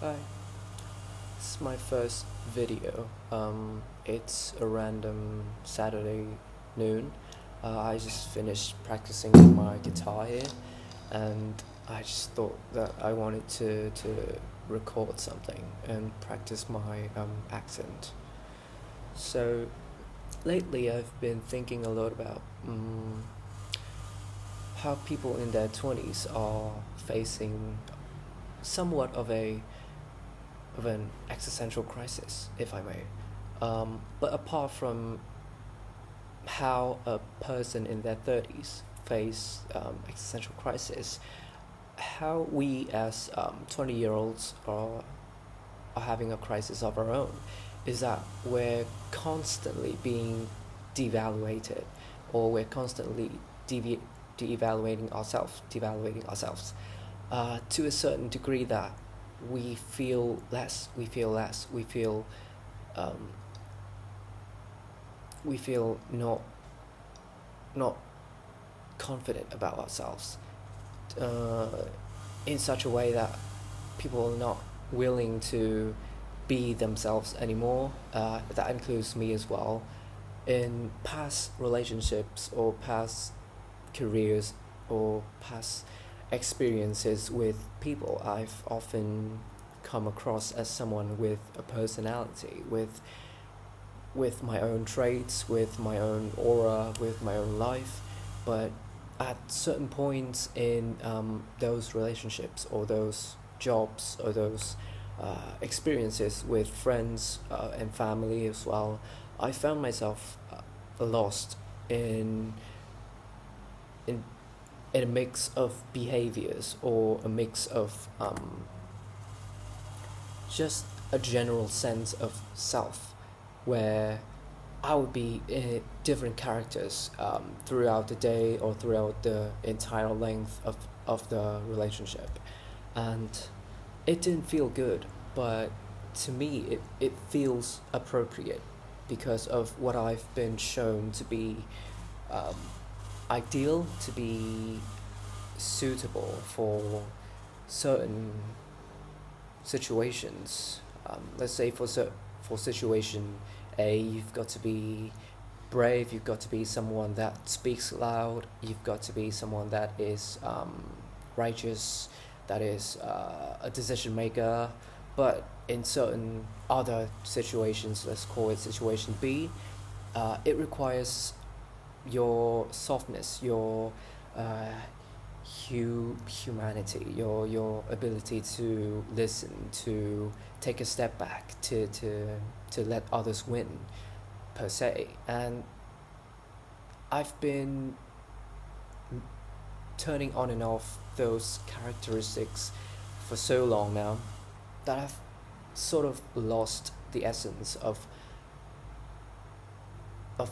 Hi, this is my first video. It's a random Saturday noon. I just finished practicing my guitar here, and I just thought that I wanted to record something and practice my accent. So lately, I've been thinking a lot about how people in their 20s are facing somewhat of an existential crisis, if I may. But apart from how a person in their 30s face existential crisis, how we as 20-year-olds are having a crisis of our own is that we're constantly being devaluated, or we're constantly devaluating ourselves to a certain degree that we feel less, um, we feel not confident about ourselves uh, in such a way that people are not willing to be themselves anymore. That includes me as well. In past relationships or past careers or past experiences with people, I've often come across as someone with a personality, with my own traits, with my own aura, with my own life. But at certain points in those relationships or those jobs or those experiences with friends and family as well, I found myself lost in in in a mix of behaviors, or a mix of just a general sense of self, where I would be different characters throughout the day or throughout the entire length of the relationship. And it didn't feel good, but to me it feels appropriate because of what I've been shown to be um, ideal, to be suitable for certain situations. Let's say for situation A, you've got to be brave. You've got to be someone that speaks loud. You've got to be someone that is righteous, that is a decision maker. But in certain other situations, let's call it situation B, it requires your softness, your uh, humanity, your ability to listen, to take a step back, to let others win, per se. And I've been turning on and off those characteristics for so long now that I've sort of lost the essence of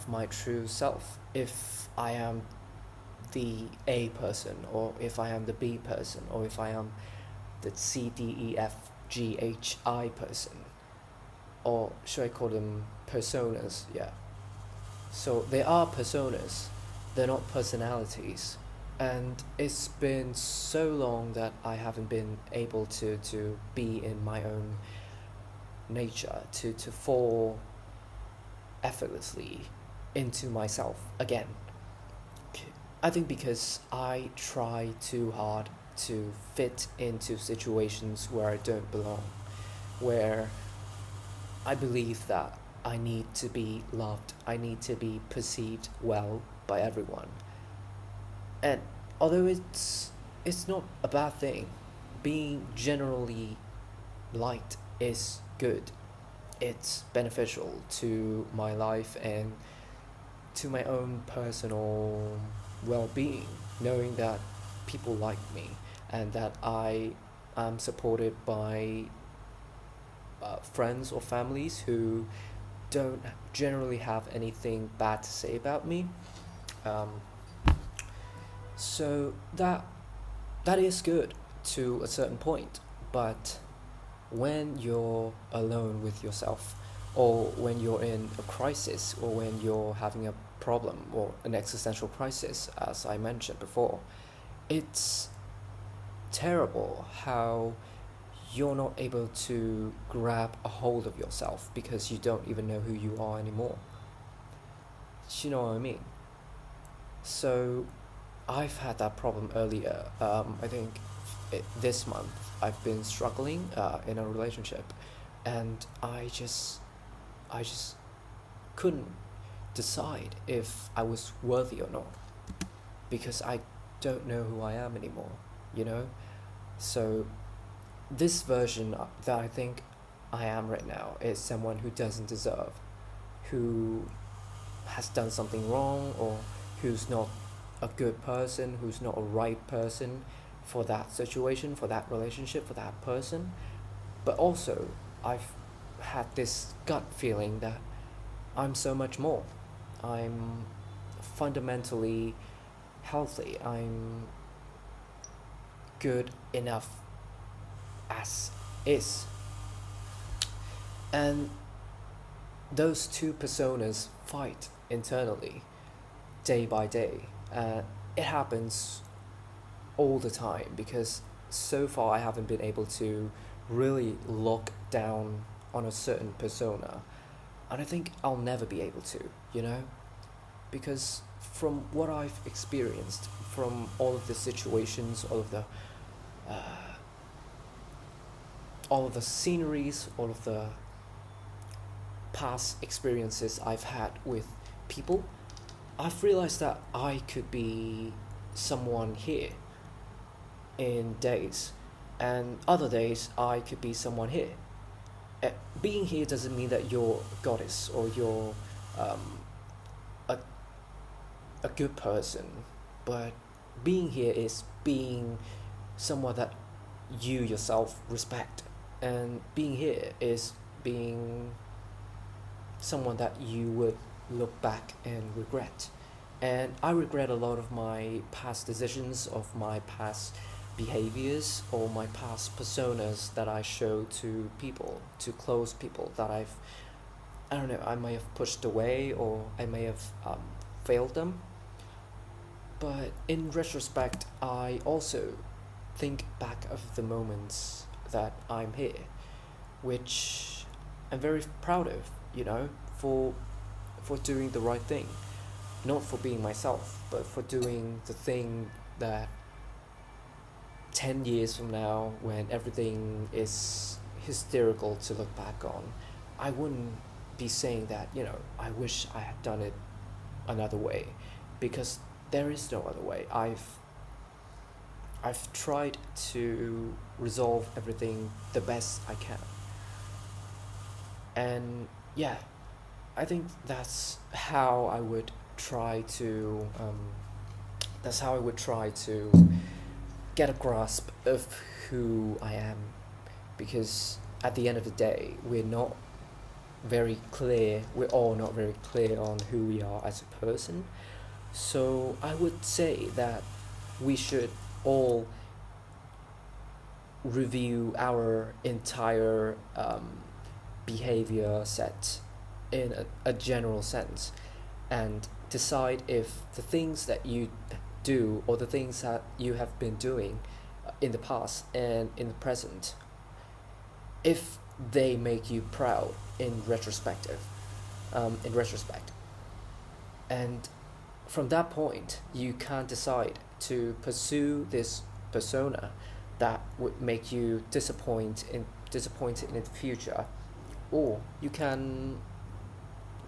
my true self. If I am the A person, or if I am the B person, or if I am the CDEFGHI person, or should I call them personas? Yeah. So they are personas, they're not personalities. And it's been so long that I haven't been able to be in my own nature, to fall effortlessly into myself again. I think because I try too hard to fit into situations where I don't belong, where I believe that I need to be loved, I need to be perceived well by everyone. And although it's not a bad thing, being generally liked is good. It's beneficial to my life and to my own personal well-being, knowing that people like me and that I am supported by friends or families who don't generally have anything bad to say about me. Um, so that is good to a certain point, but when you're alone with yourself, or when you're in a crisis, or when you're having a problem or an existential crisis, as I mentioned before, it's terrible how you're not able to grab a hold of yourself because you don't even know who you are anymore. Do you know what I mean? So I've had that problem earlier. I think this month I've been struggling in a relationship, and I just couldn't decide if I was worthy or not because I don't know who I am anymore, you know? So this version that I think I am right now is someone who doesn't deserve, who has done something wrong, or who's not a good person, who's not a right person for that situation, for that relationship, for that person. But also, I've had this gut feeling that I'm so much more. I'm fundamentally healthy. I'm good enough as is. And those two personas fight internally day by day. It happens all the time because so far I haven't been able to really lock down on a certain persona. And I think I'll never be able to, you know? Because from what I've experienced, from all of the situations, all of the sceneries, all of the past experiences I've had with people, I've realized that I could be someone here in days, and other days I could be someone here. Being here doesn't mean that you're a goddess or you're a, a good person, but being here is being someone that you yourself respect, and being here is being someone that you would look back and regret. And I regret a lot of my past decisions, of my past behaviors, or my past personas that I show to people, to close people that I don't know, I may have pushed away, or I may have failed them. But in retrospect, I also think back of the moments that I'm here, which I'm very proud of, you know, for doing the right thing. Not for being myself, but for doing the thing that 10 years from now, when everything is hysterical to look back on, I wouldn't be saying that, you know, I wish I had done it another way, because there is no other way. I've tried to resolve everything the best I can. And yeah, I think that's how I would try to get a grasp of who I am, because at the end of the day, we're all not very clear on who we are as a person. So I would say that we should all review our entire behavior set in a general sense, and decide if the things that you do, or the things that you have been doing in the past and in the present, if they make you proud in retrospect. And from that point, you can decide to pursue this persona that would make you disappointed in the future, or you can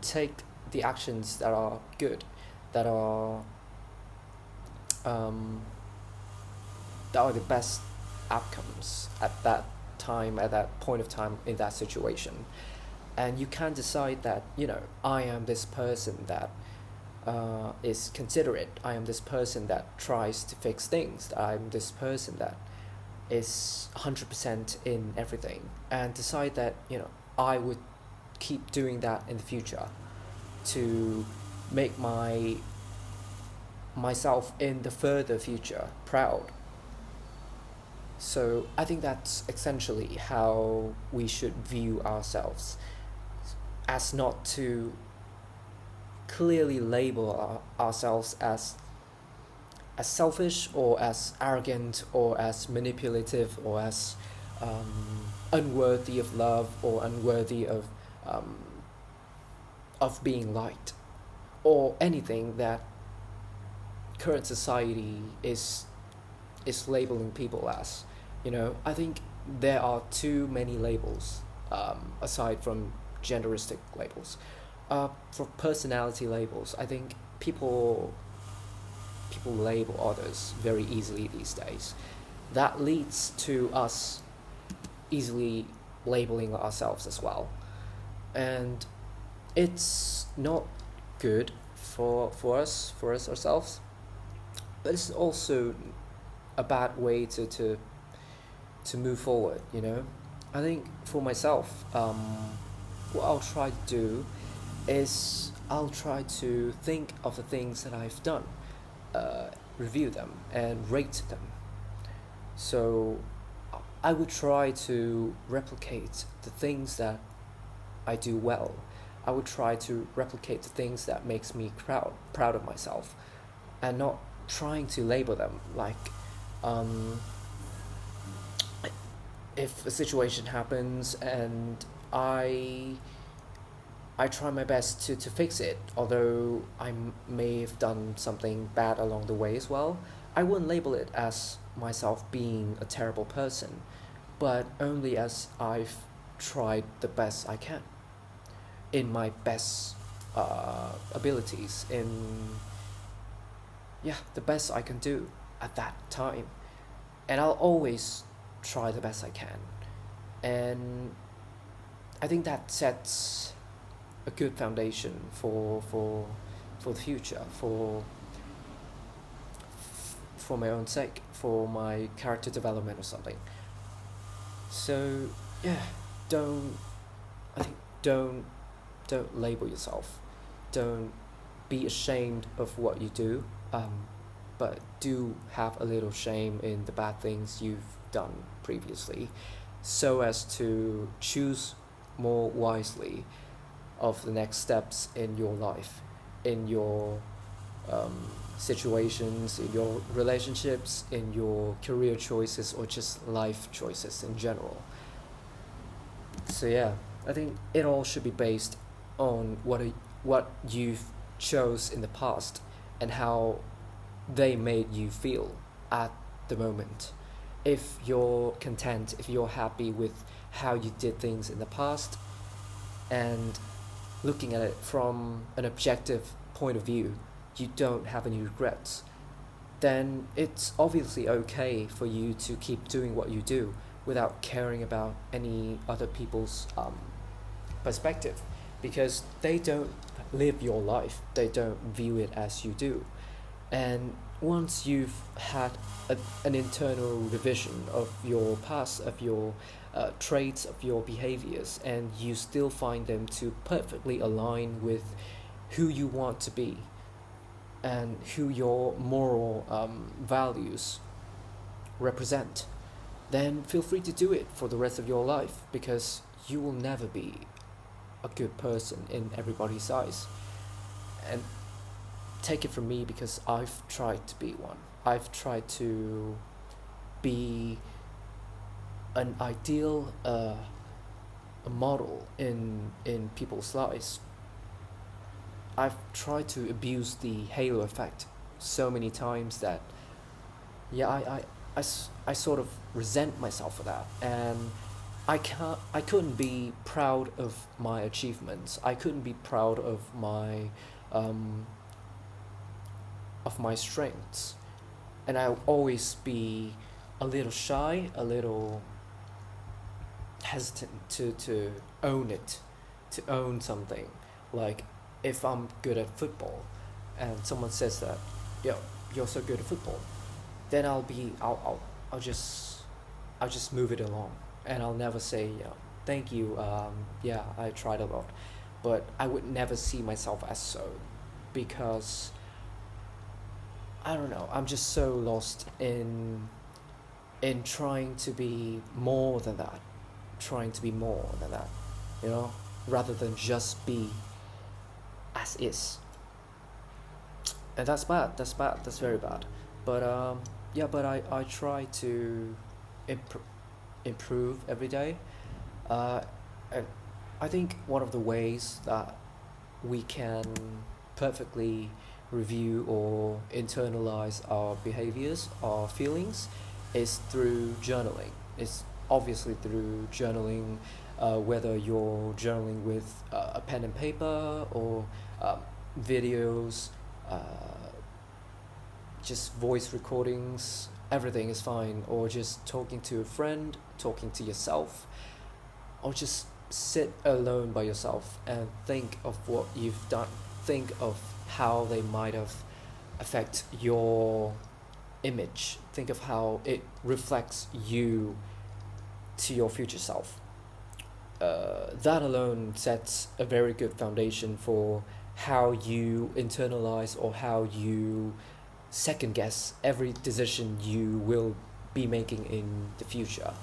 take the actions that are good, that are the best outcomes at that time, at that point of time, in that situation. And you can decide that, you know, I am this person that is considerate, I am this person that tries to fix things, I'm this person that is 100% in everything, and decide that, you know, I would keep doing that in the future to make myself in the further future proud. So I think that's essentially how we should view ourselves, as not to clearly label ourselves as selfish, or as arrogant, or as manipulative, or as unworthy of love or unworthy of being liked, or anything that current society is labeling people as. I think there are too many labels, aside from genderistic labels. For personality labels, I think people label others very easily these days. That leads to us easily labeling ourselves as well, and it's not good for us ourselves, but it's also a bad way to move forward. I think for myself, what I'll try to do is I'll try to think of the things that I've done, review them and rate them. So I would try to replicate the things that I do well. I would try to replicate the things that makes me proud of myself, and not trying to label them. Like, if a situation happens and I try my best to fix it, although may have done something bad along the way as well, I wouldn't label it as myself being a terrible person, but only as I've tried the best I can in my best abilities, in the best I can do at that time. And I'll always try the best I can. And I think that sets a good foundation for the future, for my own sake, for my character development or something. So yeah, don't I think don't label yourself. Don't be ashamed of what you do, but do have a little shame in the bad things you've done previously, so as to choose more wisely of the next steps in your life, in your situations, in your relationships, in your career choices, or just life choices in general. So yeah, I think it all should be based on what you've chose in the past, and how they made you feel at the moment. If you're content, if you're happy with how you did things in the past, and looking at it from an objective point of view, you don't have any regrets, then it's obviously okay for you to keep doing what you do without caring about any other people's perspective, because they don't live your life, they don't view it as you do. And once you've had an internal revision of your past, of your traits, of your behaviors, and you still find them to perfectly align with who you want to be and who your moral values represent, then feel free to do it for the rest of your life, because you will never be a good person in everybody's eyes. And take it from me, because I've tried to be one. I've tried to be an ideal a model in people's lives. I've tried to abuse the halo effect so many times that I sort of resent myself for that, and I couldn't be proud of my achievements. I couldn't be proud of my strengths, and I'll always be a little shy, a little hesitant to own it, to own something. Like, if I'm good at football, and someone says that, yo, you're so good at football, then I'll just move it along, and I'll never say, thank you, yeah, I tried a lot, but I would never see myself as so, because I don't know, I'm just so lost in trying to be more than that, you know, rather than just be as is. And that's bad, that's very bad. But but I try to improve every day. Uh, and I think one of the ways that we can perfectly review or internalize our behaviors, our feelings, is through journaling. It's obviously through journaling, whether you're journaling with a pen and paper or um, videos, uh, just voice recordings, everything is fine, or just talking to a friend, talking to yourself, or just sit alone by yourself and think of what you've done. Think of how they might have affect your image. Think of how it reflects you to your future self. That alone sets a very good foundation for how you internalize or how you second guess every decision you will be making in the future.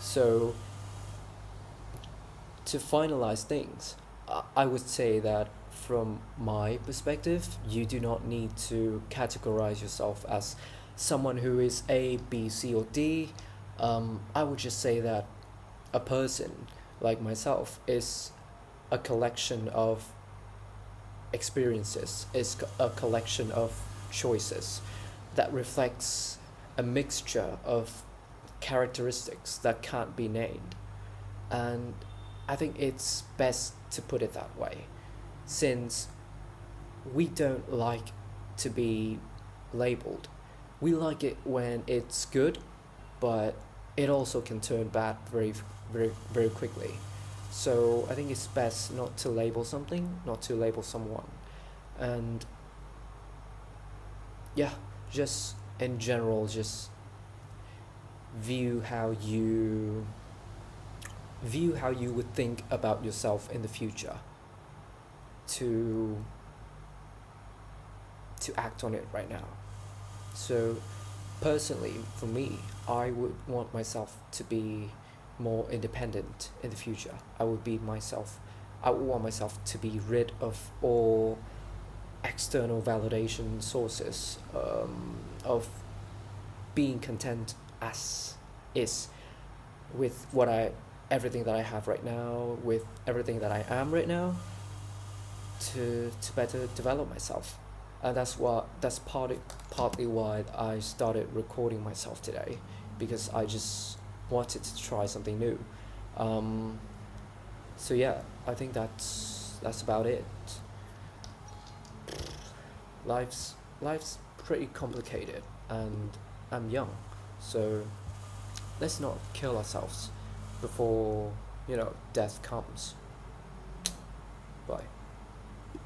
So, to finalize things, I would say that from my perspective, you do not need to categorize yourself as someone who is A, B, C, or D. I would just say that a person like myself is a collection of experiences, is a collection of choices that reflects a mixture of characteristics that can't be named. And I think it's best to put it that way, since we don't like to be labeled. We like it when it's good, but it also can turn bad very quickly. So I think it's best not to label something, not to label someone. And yeah, just in general, just view how you view how you would think about yourself in the future, to act on it right now. So personally, for me, I would want myself to be more independent in the future. I would want myself to be rid of all external validation sources, of being content as is, with everything that I have right now, with everything that I am right now, to better develop myself. And that's partly why I started recording myself today, because I just wanted to try something new. Um, so yeah, I think that's about it. Life's pretty complicated, and I'm young, so let's not kill ourselves before death comes.